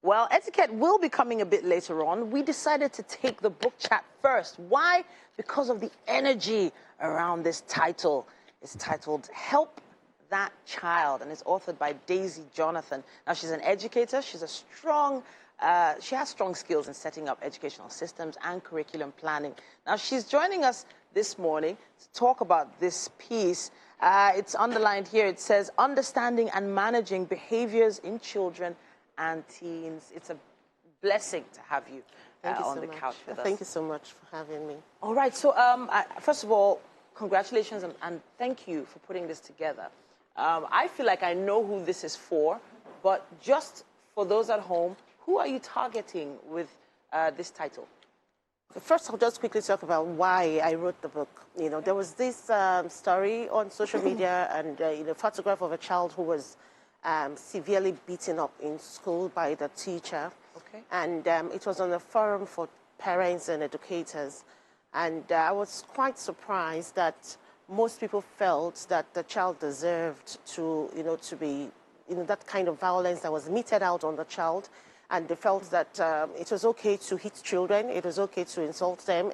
Well, etiquette will be coming a bit later on. We decided to take the book chat first. Why? Because of the energy around this title. It's titled Help That Child, and it's authored by Daisy Jonathan. Now, she's an educator. She's a strong, she has strong skills in setting up educational systems and curriculum planning. Now, she's joining us this morning to talk about this piece. It's underlined here. It says, Understanding and Managing Behaviors in Children and Teens. It's a blessing to have you on the couch with us. Thank you so much for having me. All right. So, first of all, congratulations and thank you for putting this together. I feel like I know who this is for, but just for those at home, who are you targeting with this title? First, I'll just quickly talk about why I wrote the book. You know, there was this story on social media and a photograph of a child who was severely beaten up in school by the teacher. Okay. And it was on a forum for parents and educators. And I was quite surprised that most people felt that the child deserved to be, that kind of violence that was meted out on the child. And they felt that it was okay to hit children, it was okay to insult them.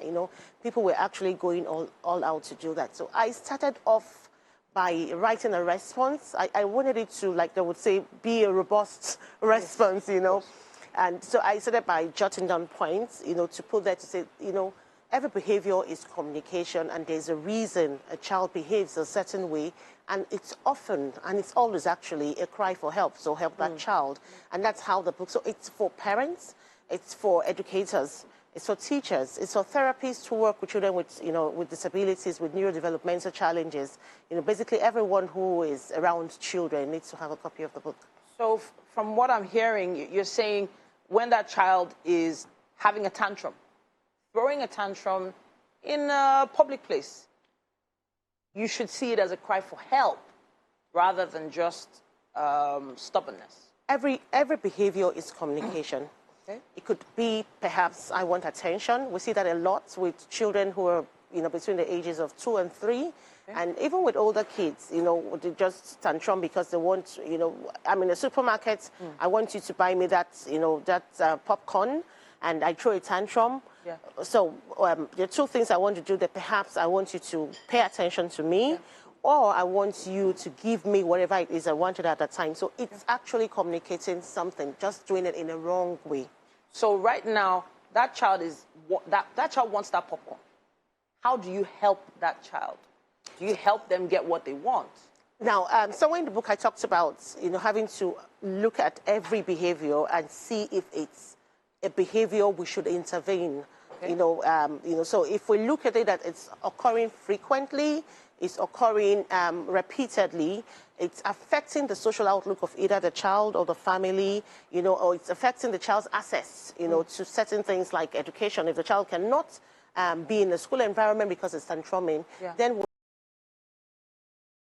People were actually going all out to do that. So I started off by writing a response. I wanted it to, like they would say, be a robust response, And so I started by jotting down points, to put that to say, every behavior is communication, and there's a reason a child behaves a certain way, and it's often, and it's always actually, a cry for help, so help that child. And that's how the book, so it's for parents, it's for educators, it's for teachers, it's for therapists who work with children with, with disabilities, with neurodevelopmental challenges. Basically everyone who is around children needs to have a copy of the book. So from what I'm hearing, you're saying when that child is having a tantrum, throwing a tantrum in a public place, you should see it as a cry for help rather than just stubbornness. Every behavior is communication. Okay. It could be, perhaps, I want attention. We see that a lot with children who are, between the ages of 2 and 3. Okay. And even with older kids, they just tantrum because they want, I'm in a supermarket, I want you to buy me that, that popcorn, and I throw a tantrum. Yeah. So there are two things I want to do. That perhaps I want you to pay attention to me, or I want you to give me whatever it is I wanted at that time. So it's actually communicating something, just doing it in a wrong way. So right now, that child that child wants that popcorn. How do you help that child? Do you help them get what they want? Now, somewhere in the book I talked about, having to look at every behavior and see if it's a behavior we should intervene. Okay. So if we look at it that it's occurring frequently, it's occurring repeatedly, it's affecting the social outlook of either the child or the family, or it's affecting the child's access, to certain things like education. If the child cannot be in the school environment because it's tantruming, then we'll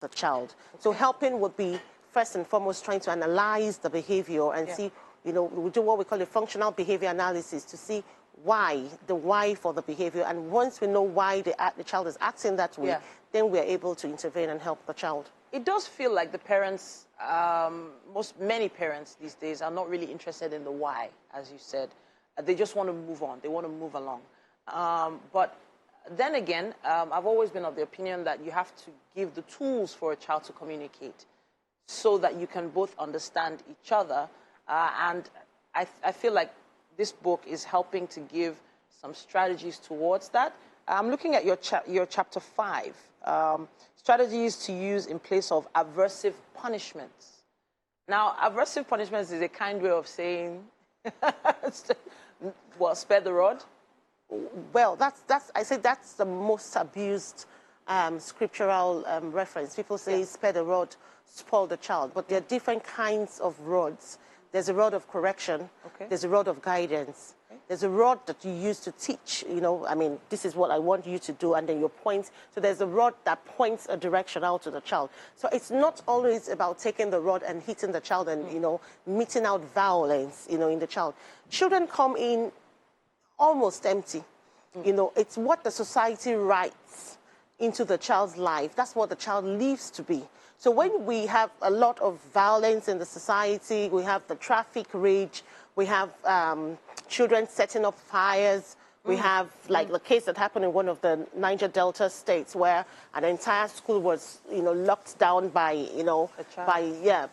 the child. Okay. So helping would be first and foremost trying to analyze the behavior and see, we do what we call a functional behavior analysis to see the why for the behavior. And once we know why the child is acting that way, then we're able to intervene and help the child. It does feel like the parents, many parents these days are not really interested in the why, as you said. They just want to move on. They want to move along. But then again, I've always been of the opinion that you have to give the tools for a child to communicate so that you can both understand each other. And I feel like this book is helping to give some strategies towards that. I'm looking at your chapter 5, strategies to use in place of aversive punishments. Now, aversive punishments is a kind way of saying, well, spare the rod. Well, I say that's the most abused scriptural reference. People say, spare the rod, spoil the child. But there are different kinds of rods. There's a rod of correction. Okay. There's a rod of guidance. Okay. There's a rod that you use to teach. This is what I want you to do, and then you point. So there's a rod that points a direction out to the child. So it's not always about taking the rod and hitting the child and, meting out violence, in the child. Children come in almost empty. It's what the society writes into the child's life. That's what the child lives to be. So when we have a lot of violence in the society, we have the traffic rage, We have children setting up fires. We have, like, the case that happened in one of the Niger Delta states where an entire school was, locked down by,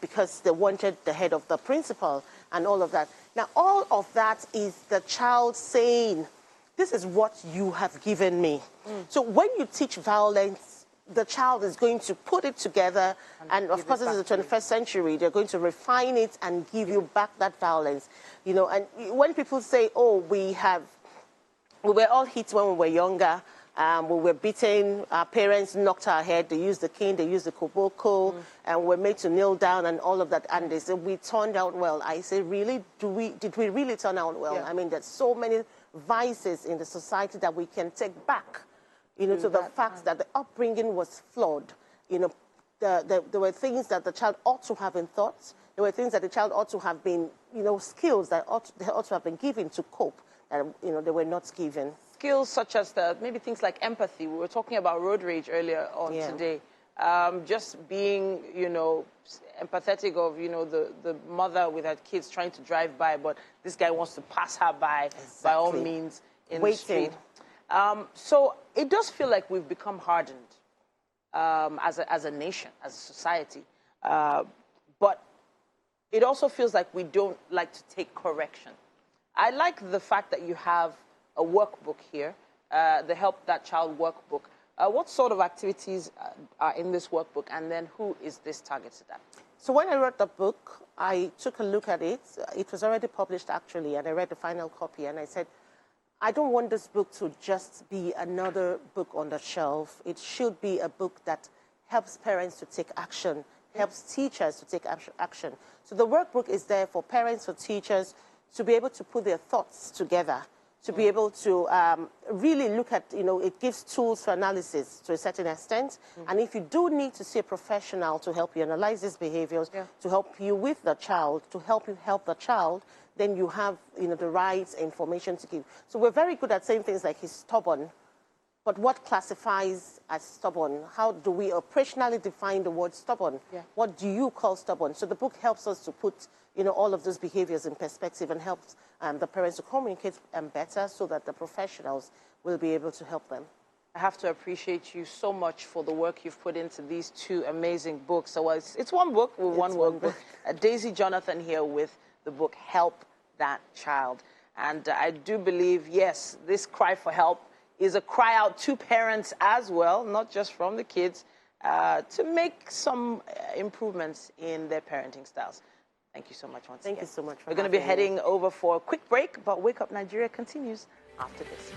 because they wanted the head of the principal and all of that. Now, all of that is the child saying, this is what you have given me. So when you teach violence, the child is going to put it together, and of course, this is the 21st century. They're going to refine it and give you back that violence. And when people say, oh, we were all hit when we were younger. We were beaten. Our parents knocked our head. They used the cane. They used the koboko, and we're made to kneel down and all of that. And they said we turned out well. I say, really? Did we really turn out well? Yeah. I mean, there's so many vices in the society that we can take back. To the fact that the upbringing was flawed. There were things that the child ought to have been taught. There were things that the child ought to have been, skills that they ought to have been given to cope. They were not given. Skills such as maybe things like empathy. We were talking about road rage earlier on today. Just being, empathetic of, the mother with her kids trying to drive by, but this guy wants to pass her by all means in the street. So it does feel like we've become hardened as a nation, as a society. But it also feels like we don't like to take correction. I like the fact that you have a workbook here, the Help That Child workbook. What sort of activities are in this workbook, and then who is this targeted at? So when I wrote the book, I took a look at it. It was already published, actually, and I read the final copy, and I said, I don't want this book to just be another book on the shelf. It should be a book that helps parents to take action, helps teachers to take action. So the workbook is there for parents, for teachers, to be able to put their thoughts together, to be able to really look at, it gives tools for analysis to a certain extent. And if you do need to see a professional to help you analyze these behaviors, to help you with the child, to help you help the child, then you have, the right information to give. So we're very good at saying things like he's stubborn, but what classifies as stubborn? How do we operationally define the word stubborn? What do you call stubborn? So the book helps us to put, all of those behaviors in perspective and helps the parents to communicate better so that the professionals will be able to help them. I have to appreciate you so much for the work you've put into these two amazing books. So it's one book with one workbook. Daisy Jonathan here with the book Help That Child. And I do believe, yes, this cry for help is a cry out to parents as well, not just from the kids, to make some improvements in their parenting styles. Thank you so much once again. Thank you so much for We're going to be heading over for a quick break, but Wake Up Nigeria continues after this.